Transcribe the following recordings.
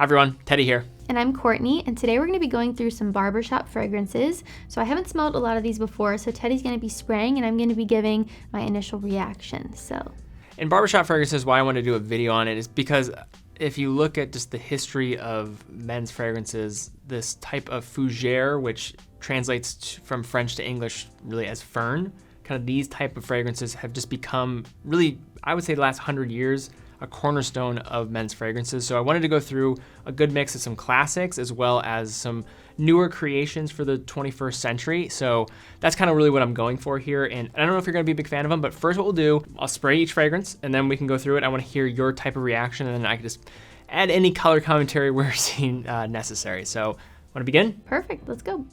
Hi everyone, Teddy here. And I'm Courtney, and today we're going to be going through some barbershop fragrances. So I haven't smelled a lot of these before, so Teddy's going to be spraying and I'm going to be giving my initial reaction. So, In barbershop fragrances, why I want to do a video on it is because if you look at just the history of men's fragrances, this type of fougère, which translates from French to English really as fern, kind of these type of fragrances have just become really, I would say the last 100 years, a cornerstone of men's fragrances. So I wanted to go through a good mix of some classics as well as some newer creations for the 21st century. So that's kind of really what I'm going for here. And I don't know if you're gonna be a big fan of them, but first what we'll do, I'll spray each fragrance and then we can go through it. I wanna hear your type of reaction and then I can just add any color commentary we're seeing necessary. So wanna begin? perfect, let's go.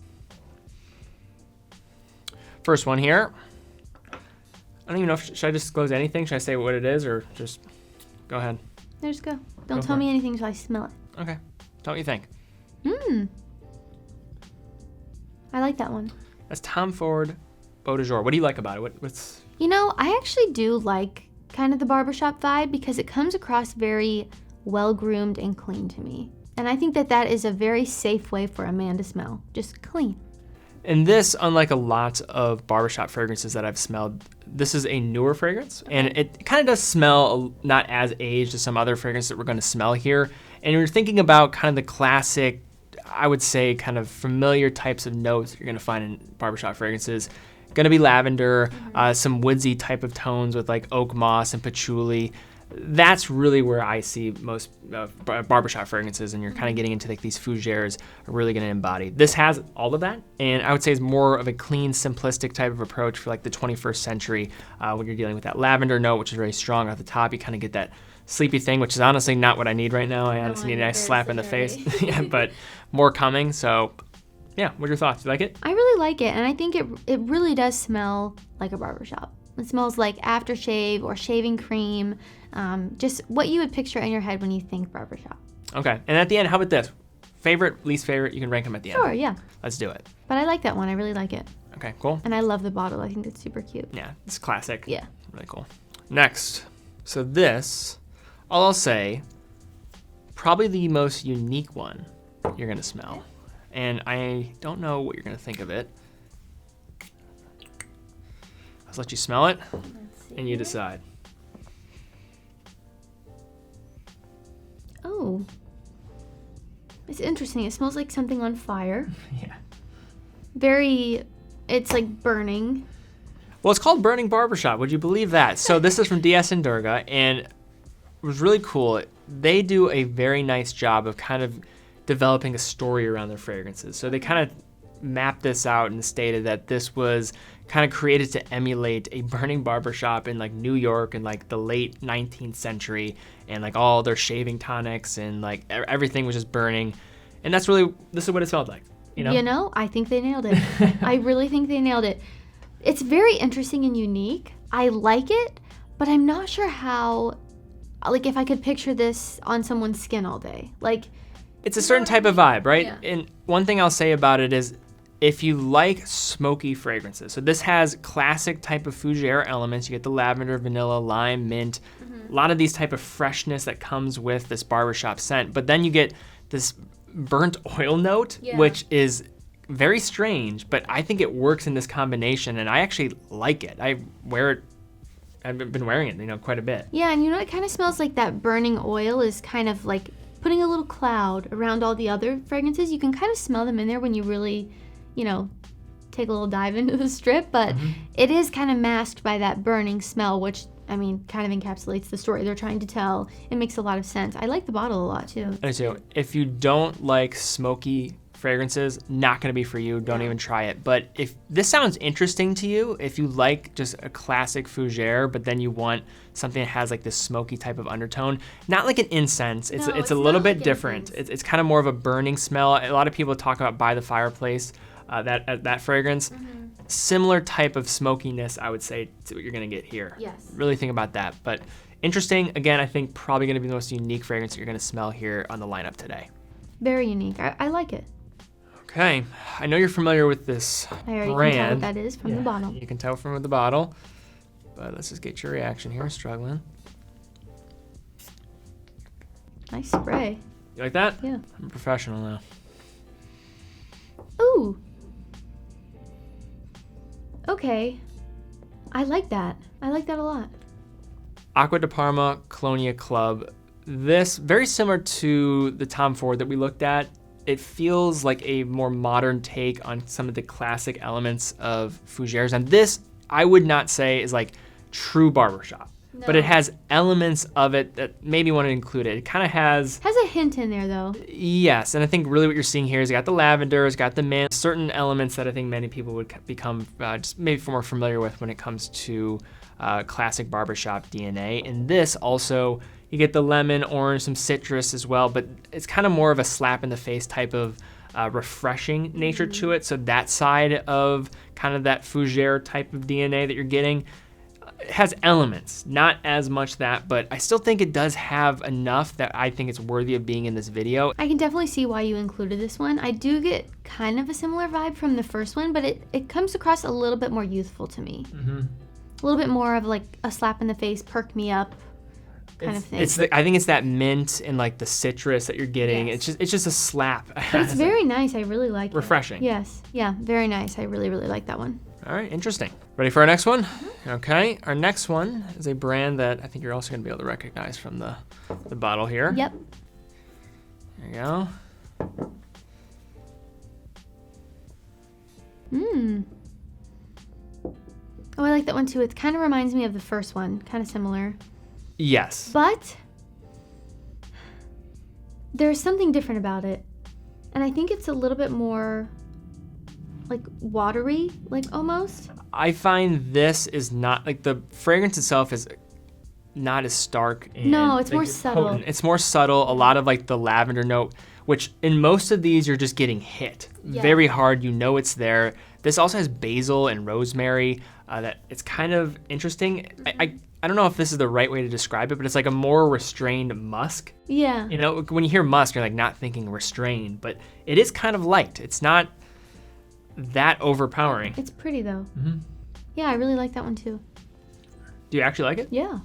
First one here. I don't even know if, should I disclose anything? Should I say what it is or just go ahead? There, just go. Don't tell me anything until I smell it. Okay, tell what you think. I like that one. That's Tom Ford Beau Jour. What do you like about it? What's... You know, I actually do like kind of the barbershop vibe because it comes across very well-groomed and clean to me. And I think that that is a very safe way for a man to smell, just clean. And this, unlike a lot of barbershop fragrances that I've smelled, this is a newer fragrance. And it kind of does smell not as aged as some other fragrances that we're going to smell here. And you're thinking about kind of the classic, I would say, kind of familiar types of notes that you're going to find in barbershop fragrances. Going to be lavender, some woodsy type of tones with like oak moss and patchouli. That's really where I see most barbershop fragrances, and you're kind of getting into like these fougères are really going to embody. This has all of that, and I would say is more of a clean, simplistic type of approach for like the 21st century when you're dealing with that lavender note, which is very strong off the top. You kind of get that sleepy thing, which is honestly not what I need right now. I honestly need a nice slap in the face, yeah, but more coming. So yeah, what are your thoughts? You like it? I really like it, and I think it really does smell like a barbershop. It smells like aftershave or shaving cream, just what you would picture in your head when you think barbershop. Okay, and at the end, how about this? Favorite, least favorite, you can rank them at the end. Sure, yeah. Let's do it. But I like that one, I really like it. Okay, cool. And I love the bottle, I think it's super cute. Yeah, it's classic. Yeah. Really cool. Next, so this, all I'll say, probably the most unique one you're gonna smell. And I don't know what you're gonna think of it. Let's let you smell it, and you decide. Oh, it's interesting. It smells like something on fire. Yeah. It's like burning. Well, it's called Burning Barbershop. Would you believe that? So this is from DS and Durga, and it was really cool. They do a very nice job of kind of developing a story around their fragrances. So they kind of mapped this out and stated that this was kind of created to emulate a burning barbershop in like New York in like the late 19th century, and like all their shaving tonics and like everything was just burning. And this is what it smelled like, you know? You know, I think they nailed it. I really think they nailed it. It's very interesting and unique. I like it, but I'm not sure how, like if I could picture this on someone's skin all day. Like, it's a certain type of vibe, right? Yeah. And one thing I'll say about it is if you like smoky fragrances, so this has classic type of fougère elements. You get the lavender, vanilla, lime, mint, a lot of these type of freshness that comes with this barbershop scent. But then you get this burnt oil note, which is very strange, but I think it works in this combination and I actually like it. I wear it, I've been wearing it, quite a bit. Yeah, and it kind of smells like that burning oil is kind of like putting a little cloud around all the other fragrances. You can kind of smell them in there when you really, take a little dive into the strip, but it is kind of masked by that burning smell, which, kind of encapsulates the story they're trying to tell. It makes a lot of sense. I like the bottle a lot, too. And so if you don't like smoky fragrances, not gonna be for you, don't even try it. But if this sounds interesting to you, if you like just a classic fougère, but then you want something that has like this smoky type of undertone, not like an incense, it's a little bit different. It's kind of more of a burning smell. A lot of people talk about by the fireplace, that fragrance. Similar type of smokiness, I would say, to what you're gonna get here. Yes. Really think about that. But interesting, again, I think probably gonna be the most unique fragrance that you're gonna smell here on the lineup today. Very unique. I like it. Okay, I know you're familiar with this I already brand. can tell what that is from the bottle. You can tell from the bottle, but let's just get your reaction here. Struggling. Nice spray. You like that? Yeah. I'm a professional now. Ooh. Okay. I like that. I like that a lot. Acqua di Parma Colonia Club. This, very similar to the Tom Ford that we looked at. It feels like a more modern take on some of the classic elements of fougères. And this, I would not say is like true barbershop. No. But it has elements of it that maybe want to include it. It kind of has a hint in there though. Yes, and I think really what you're seeing here is you got the lavender, it's got the mint, certain elements that I think many people would become just maybe more familiar with when it comes to classic barbershop DNA. And this also, you get the lemon, orange, some citrus as well, but it's kind of more of a slap in the face type of refreshing nature to it. So that side of kind of that fougère type of DNA that you're getting, it has elements, not as much that, but I still think it does have enough that I think it's worthy of being in this video. I can definitely see why you included this one. I do get kind of a similar vibe from the first one, but it comes across a little bit more youthful to me. A little bit more of like a slap in the face, perk me up kind of thing. I think it's that mint and like the citrus that you're getting. Yes. It's just a slap. But it's very nice. I really like it. Refreshing. Yes. Yeah, very nice. I really, really like that one. All right, interesting. Ready for our next one? Okay, our next one is a brand that I think you're also gonna be able to recognize from the bottle here. Yep. There you go. Oh, I like that one too. It kind of reminds me of the first one, kind of similar. Yes. But there's something different about it. And I think it's a little bit more like watery, like almost. I find this is not, like the fragrance itself is not as stark. And no, it's more subtle. Potent. It's more subtle. A lot of like the lavender note, which in most of these you're just getting hit very hard. You know it's there. This also has basil and rosemary. That it's kind of interesting. I don't know if this is the right way to describe it, but it's like a more restrained musk. Yeah. You know, when you hear musk, you're like not thinking restrained, but it is kind of light. It's not that overpowering. It's pretty though. Yeah, I really like that one too. Do you actually like it? Yeah.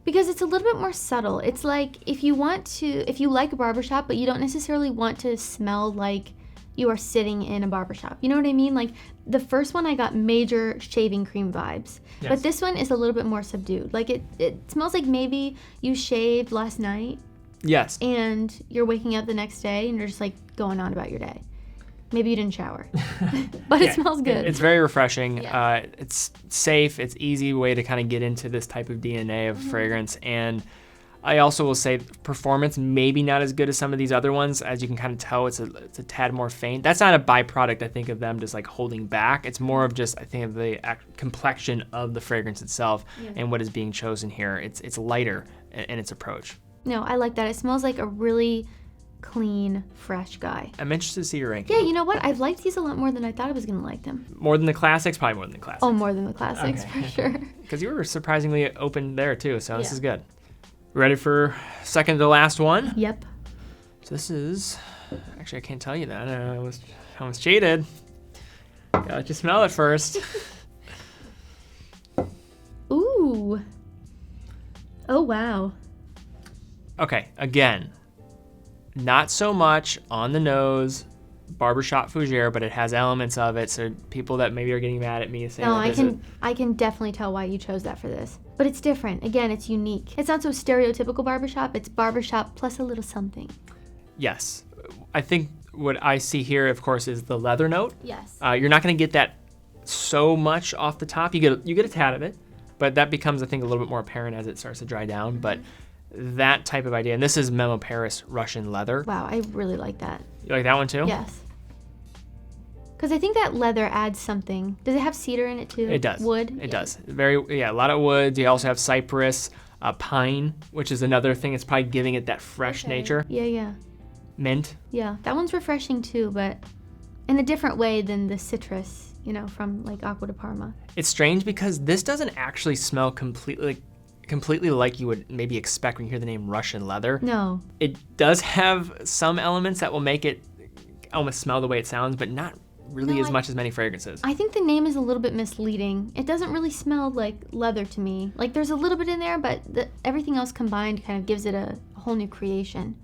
Because it's a little bit more subtle. It's like if you like a barbershop, but you don't necessarily want to smell like you are sitting in a barbershop. You know what I mean? Like the first one I got major shaving cream vibes. Yes. But this one is a little bit more subdued. Like it smells like maybe you shaved last night. Yes. And you're waking up the next day and you're just like going on about your day. Maybe you didn't shower, but it smells good. It's very refreshing. Yeah. It's safe. It's easy way to kind of get into this type of DNA of fragrance. And I also will say performance maybe not as good as some of these other ones. As you can kind of tell, it's a tad more faint. That's not a byproduct, I think, of them just like holding back. It's more of just, I think, of the complexion of the fragrance itself and what is being chosen here. It's lighter in its approach. No, I like that. It smells like a really clean, fresh guy. I'm interested to see your ranking. Yeah, you know what? I've liked these a lot more than I thought I was going to like them. More than the classics? Probably more than the classics. Oh, more than the classics, for sure. Because you were surprisingly open there, too, so this is good. Ready for second to last one? Yep. So this is... Actually, I can't tell you that. I almost cheated. Gotta let you smell it first. Ooh. Oh, wow. Okay, again, not so much on the nose, barbershop fougère, but it has elements of it. So people that maybe are getting mad at me saying, no, I can definitely tell why you chose that for this. But it's different. Again, it's unique. It's not so stereotypical barbershop. It's barbershop plus a little something. Yes, I think what I see here, of course, is the leather note. Yes. You're not going to get that so much off the top. You get a tad of it, but that becomes, I think, a little bit more apparent as it starts to dry down. But that type of idea, and this is Memo Paris Russian leather. Wow, I really like that. You like that one too? Yes. Because I think that leather adds something. Does it have cedar in it too? It does. Wood? It does. A lot of wood. You also have cypress, pine, which is another thing. It's probably giving it that fresh nature. Yeah. Mint. Yeah, that one's refreshing too, but in a different way than the citrus, from like Acqua di Parma. It's strange because this doesn't actually smell completely like you would maybe expect when you hear the name Russian leather. No. It does have some elements that will make it almost smell the way it sounds, but not really as much as many fragrances. I think the name is a little bit misleading. It doesn't really smell like leather to me. Like there's a little bit in there, but everything else combined kind of gives it a whole new creation.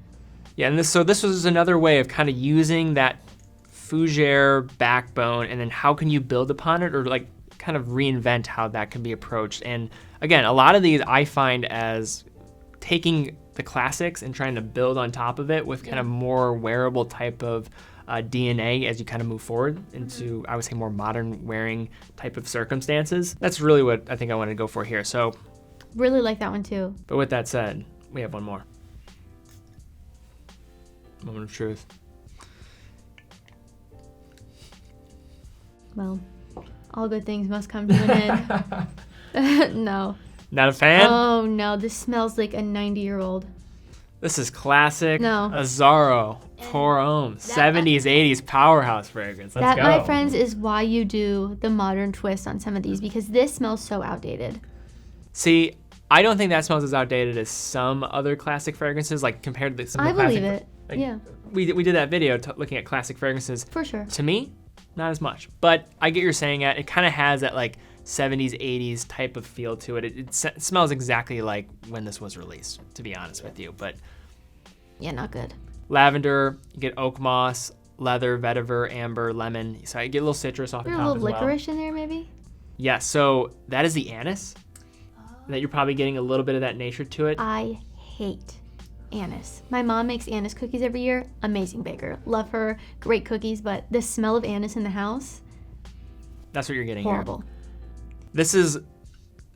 Yeah, and this was another way of kind of using that fougère backbone, and then how can you build upon it, or like kind of reinvent how that can be approached. And again, a lot of these I find as taking the classics and trying to build on top of it with kind of more wearable type of DNA as you kind of move forward into, I would say, more modern wearing type of circumstances. That's really what I think I wanted to go for here. So Really like that one too. But with that said, we have one more. Moment of truth. Well, all good things must come to an end. No. Not a fan? Oh no, this smells like a 90-year-old. This is classic No. Azzaro Pour Homme 70s, 80s powerhouse fragrance. Let's That, go. my friends, is why you do the modern twist on some of these, because this smells so outdated. See, I don't think that smells as outdated as some other classic fragrances, like compared to some of I the classic. believe it. Like, Yeah, We did that video looking at classic fragrances. for sure. To me, not as much. But I get what you're saying at. It kind of has that like 70s, 80s type of feel to it. It smells exactly like when this was released, to be honest with you. But Yeah, not good. lavender, you get oak moss, leather, vetiver, amber, lemon. So I get a little citrus off the There's top a little as well. licorice in there, maybe? Yeah, so that is the anise. That you're probably getting a little bit of that nature to it. I hate anise. My mom makes anise cookies every year. Amazing baker. Love her. Great cookies, but the smell of anise in the house, That's what you're getting horrible. here. This is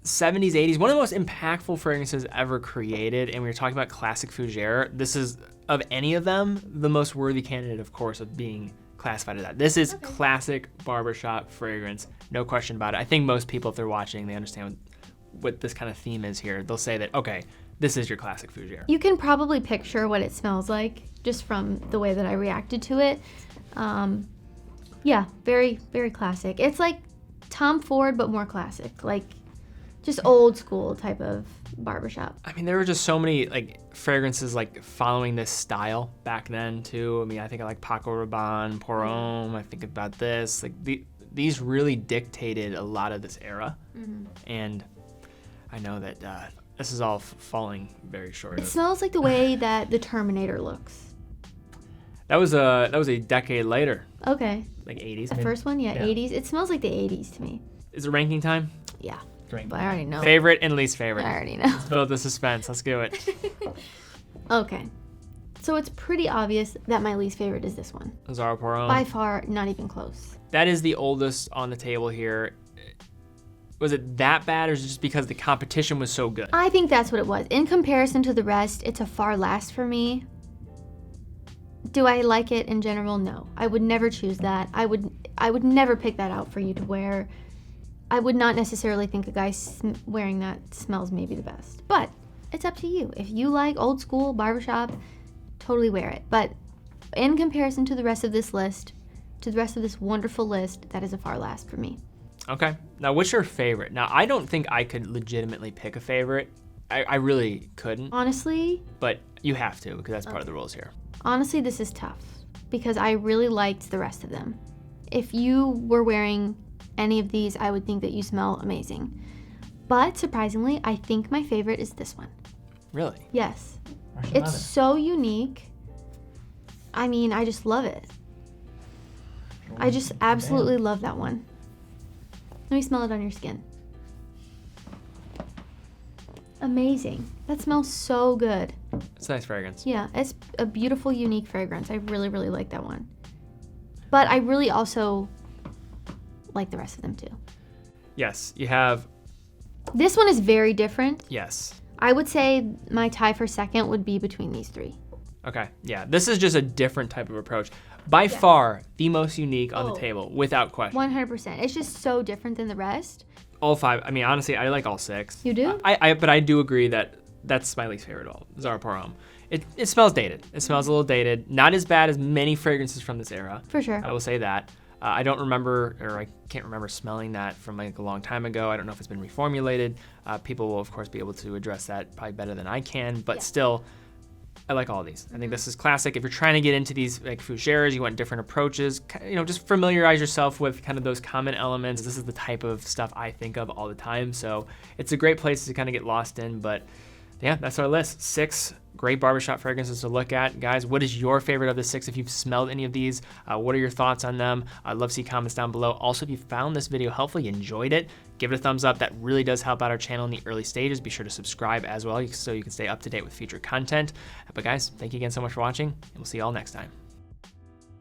70s, 80s, one of the most impactful fragrances ever created. And we were talking about classic fougère. This is, of any of them, the most worthy candidate, of course, of being classified as that. This is classic barbershop fragrance, no question about it. I think most people, if they're watching, they understand what this kind of theme is here. They'll say that, okay, this is your classic fougère. You can probably picture what it smells like just from the way that I reacted to it. Yeah, very, very classic. It's like Tom Ford, but more classic. Like, just old school type of barbershop. I mean, there were just so many like fragrances like following this style back then too. I mean, I think I like Paco Rabanne, Pour Homme. I think about this. Like these really dictated a lot of this era, and I know that this is all falling very short. It smells like the way that the Terminator looks. That was a decade later, Okay. like 80s. The first one, yeah, Yeah. 80s. It smells like the 80s to me. Is it ranking time? Yeah. Ranking But I already know. Favorite and least favorite. I already know. Let's build the suspense. Let's do it. Okay. So it's pretty obvious that my least favorite is this one. Azzaro Pour Homme. By far, not even close. That is the oldest on the table here. Was it that bad, or is it just because the competition was so good? I think that's what it was. In comparison to the rest, it's a far last for me. Do I like it in general? No. I would never choose that. I would never pick that out for you to wear. I would not necessarily think a guy wearing that smells maybe the best. But it's up to you. If you like old school barbershop, totally wear it. But in comparison to the rest of this list, to the rest of this wonderful list, that is a far last for me. Okay. Now, what's your favorite? Now, I don't think I could legitimately pick a favorite. I really couldn't, Honestly, but you have to because that's part of the rules here. Honestly, this is tough because I really liked the rest of them. If you were wearing any of these, I would think that you smell amazing. But surprisingly, I think my favorite is this one. Really? Yes. It's so unique. I mean, I just love it. I just absolutely love that one. Let me smell it on your skin. Amazing. That smells so good. It's a nice fragrance. Yeah, it's a beautiful, unique fragrance. I really, really like that one. But I really also like the rest of them too. Yes, you have. This one is very different. Yes. I would say my tie for second would be between these three. Okay. Yeah. This is just a different type of approach. By far, the most unique on the table, without question. 100%. It's just so different than the rest. All five. I mean, honestly, I like all six. You do? But I do agree that that's my least favorite of all. Azzaro Pour Homme. It smells dated. It smells a little dated. Not as bad as many fragrances from this era. For sure. I will say that. I don't remember, or I can't remember smelling that from like a long time ago. I don't know if it's been reformulated. People will, of course, be able to address that probably better than I can. But still, I like all these. I think this is classic. If you're trying to get into these like fougères, you want different approaches, just familiarize yourself with kind of those common elements. This is the type of stuff I think of all the time. So it's a great place to kind of get lost in. But Yeah, that's our list. 6 great barbershop fragrances to look at. Guys, what is your favorite of the 6? If you've smelled any of these, what are your thoughts on them? I'd love to see comments down below. Also, if you found this video helpful, you enjoyed it, give it a thumbs up. That really does help out our channel in the early stages. Be sure to subscribe as well so you can stay up to date with future content. But guys, thank you again so much for watching, and we'll see you all next time.